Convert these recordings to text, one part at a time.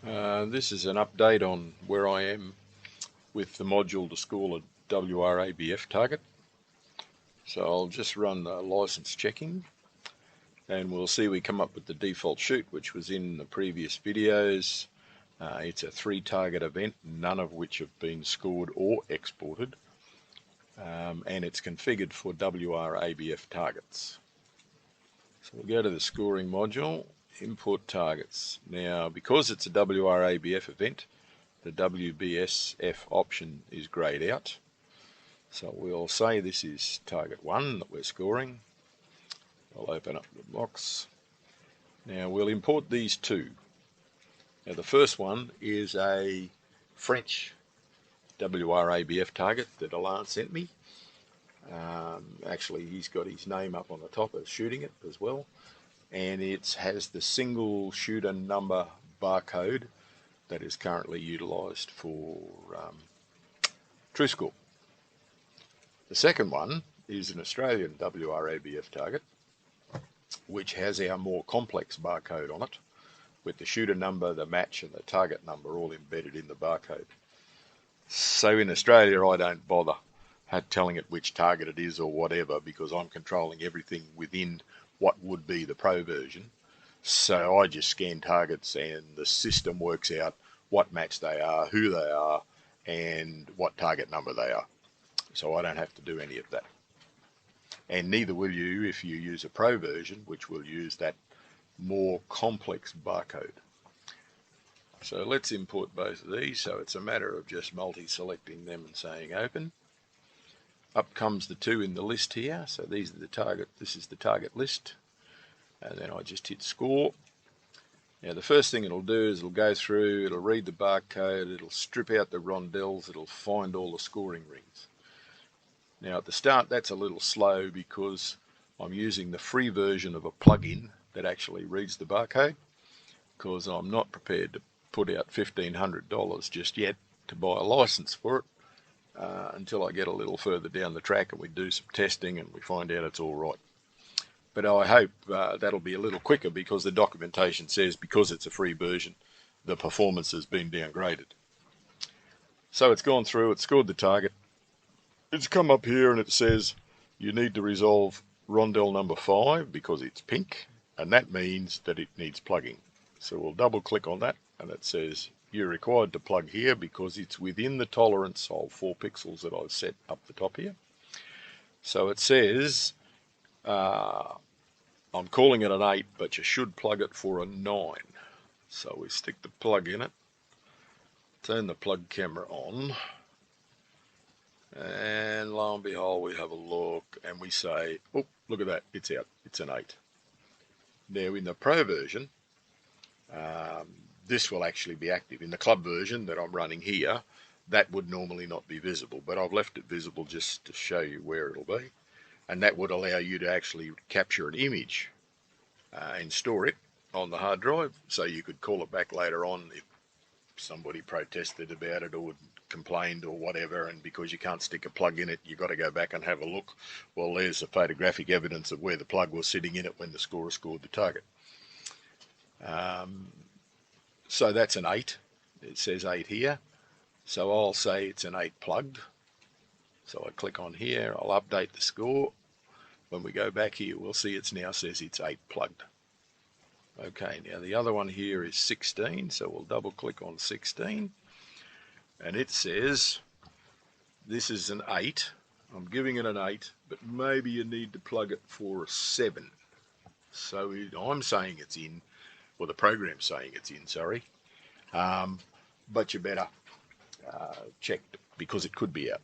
This is an update on where I am with the module to score a WRABF target. So I'll just run the license checking and we'll see we come up with the default shoot, which was in the previous videos. It's a 3-target event, none of which have been scored or exported, and it's configured for WRABF targets. So we'll go to the scoring module, import targets. Now, because it's a WRABF event, the WBSF option is grayed out. So we'll say this is target 1 that we're scoring. I'll open up the box. Now we'll import these two. Now the first one is a French WRABF target that Alain sent me. Actually, he's got his name up on the top as shooting it as well. And it has the single shooter number barcode that is currently utilised for TrueScore. The second one is an Australian WRABF target, which has our more complex barcode on it, with the shooter number, the match, and the target number all embedded in the barcode. So in Australia, I don't bother telling it which target it is or whatever, because I'm controlling everything within what would be the pro version. So I just scan targets and the system works out what match they are, who they are, and what target number they are. So I don't have to do any of that. And neither will you if you use a pro version, which will use that more complex barcode. So let's import both of these. So it's a matter of just multi-selecting them and saying open. Up comes the two in the list here. So these are the target. This is the target list. And then I just hit score. Now the first thing it'll do is it'll go through, it'll read the barcode, it'll strip out the rondelles, it'll find all the scoring rings. Now at the start that's a little slow because I'm using the free version of a plugin that actually reads the barcode, because I'm not prepared to put out $1,500 just yet to buy a license for it until I get a little further down the track and we do some testing and we find out it's all right. But I hope that'll be a little quicker, because the documentation says because it's a free version, the performance has been downgraded. So it's gone through, it's scored the target. It's come up here and it says you need to resolve rondelle number 5 because it's pink, and that means that it needs plugging. So we'll double click on that and it says you're required to plug here because it's within the tolerance of 4 pixels that I've set up the top here. So it says I'm calling it an 8, but you should plug it for a 9. So we stick the plug in it, turn the plug camera on, and lo and behold we have a look and we say, oh, look at that, it's out, it's an 8. Now in the pro version, this will actually be active. In the club version that I'm running here, that would normally not be visible, but I've left it visible just to show you where it'll be. And that would allow you to actually capture an image and store it on the hard drive, so you could call it back later on if somebody protested about it or complained or whatever, and because you can't stick a plug in it, you've got to go back and have a look. Well, there's the photographic evidence of where the plug was sitting in it when the scorer scored the target. So that's an 8. It says 8 here. So I'll say it's an 8 plugged. So I click on here, I'll update the score. When we go back here, we'll see it now says it's 8 plugged. Okay, now the other one here is 16, so we'll double click on 16. And it says this is an 8. I'm giving it an 8, but maybe you need to plug it for a 7. So I'm saying it's in, or the program's saying it's in, sorry. But you better check, because it could be out.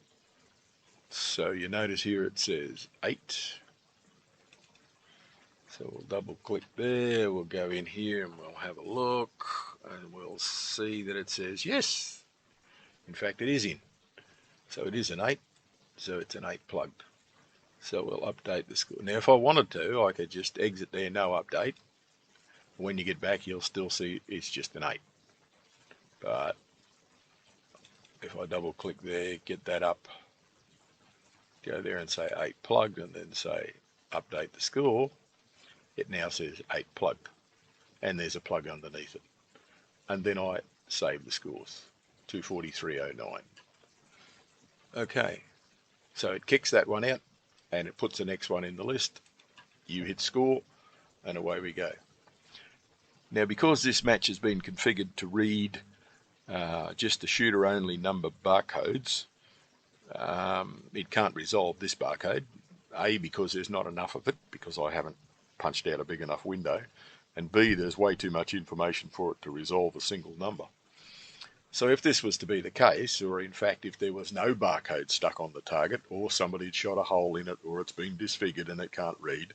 So you notice here it says 8. So we'll double click there, we'll go in here and we'll have a look and we'll see that it says yes. In fact, it is in. So it is an 8, so it's an 8 plugged. So we'll update the score. Now if I wanted to, I could just exit there, no update. When you get back, you'll still see it's just an 8. But if I double click there, get that up, go there and say 8 plugged, and then say update the score, it now says 8 plugged, and there's a plug underneath it. and then I save the scores, 243.09. Okay, so it kicks that one out and it puts the next one in the list. You hit score and away we go. Now, because this match has been configured to read just the shooter only number barcodes, it can't resolve this barcode. A, because there's not enough of it, because I haven't punched out a big enough window, and B, there's way too much information for it to resolve a single number. So if this was to be the case, or in fact if there was no barcode stuck on the target, or somebody had shot a hole in it, or it's been disfigured and it can't read,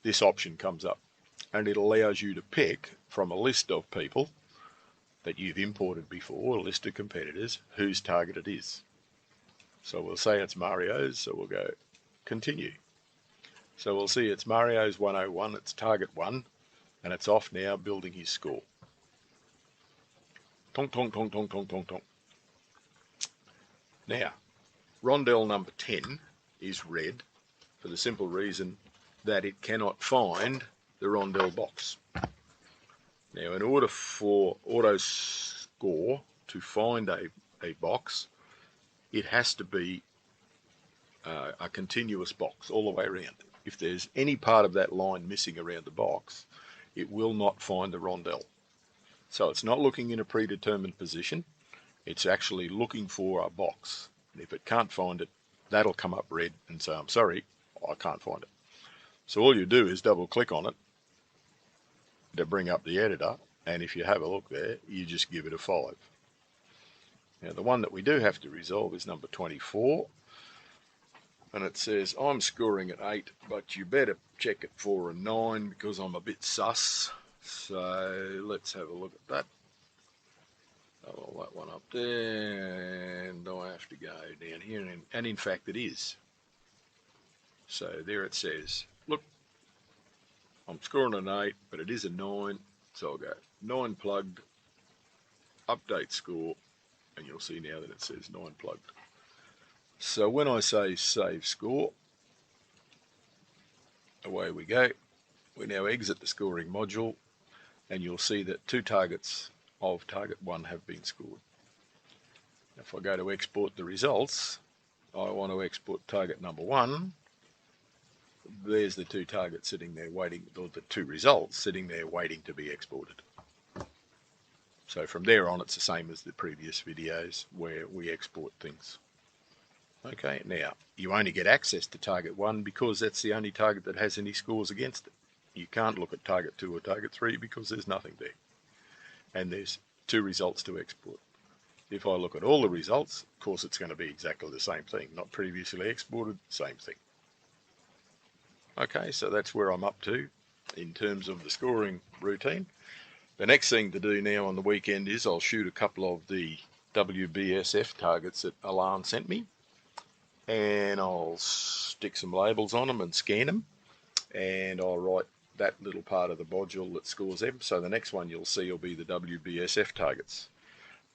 this option comes up, and it allows you to pick from a list of people that you've imported before, a list of competitors, whose target it is. So we'll say it's Mario's, so we'll go continue. So we'll see it's Mario's 101, it's target 1, and it's off now building his score. Tonk, tonk, tonk, tonk, tonk, tonk, tonk. Now, rondel number 10 is red for the simple reason that it cannot find the rondel box. Now, in order for AutoScorE to find a box, it has to be a continuous box all the way around. If there's any part of that line missing around the box, it will not find the rondel. So it's not looking in a predetermined position, it's actually looking for a box. And if it can't find it, that'll come up red and say, I'm sorry, I can't find it. So all you do is double click on it to bring up the editor, and if you have a look there, you just give it a 5. Now the one that we do have to resolve is number 24, and it says I'm scoring at 8, but you better check it for a 9 because I'm a bit sus. So let's have a look at that. Oh, that one up there, and I have to go down here, and in fact it is. So there it says, look, I'm scoring an 8, but it is a 9, so I'll go 9 plugged, update score, and you'll see now that it says 9 plugged. So when I say save score, away we go. We now exit the scoring module, and you'll see that 2 targets of target 1 have been scored. If I go to export the results, I want to export target number 1. There's the 2 targets sitting there waiting, or the 2 results sitting there waiting to be exported. So from there on, it's the same as the previous videos where we export things. Okay, now you only get access to target 1 because that's the only target that has any scores against it. You can't look at target 2 or target 3 because there's nothing there. And there's 2 results to export. If I look at all the results, of course it's going to be exactly the same thing. Not previously exported, same thing. Okay, so that's where I'm up to in terms of the scoring routine. The next thing to do now on the weekend is I'll shoot a couple of the WRABF targets that Alan sent me, and I'll stick some labels on them and scan them, and I'll write that little part of the module that scores them. So the next one you'll see will be the WRABF targets.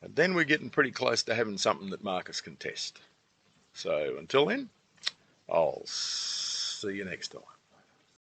And then we're getting pretty close to having something that Marcus can test. So until then, I'll see you next time.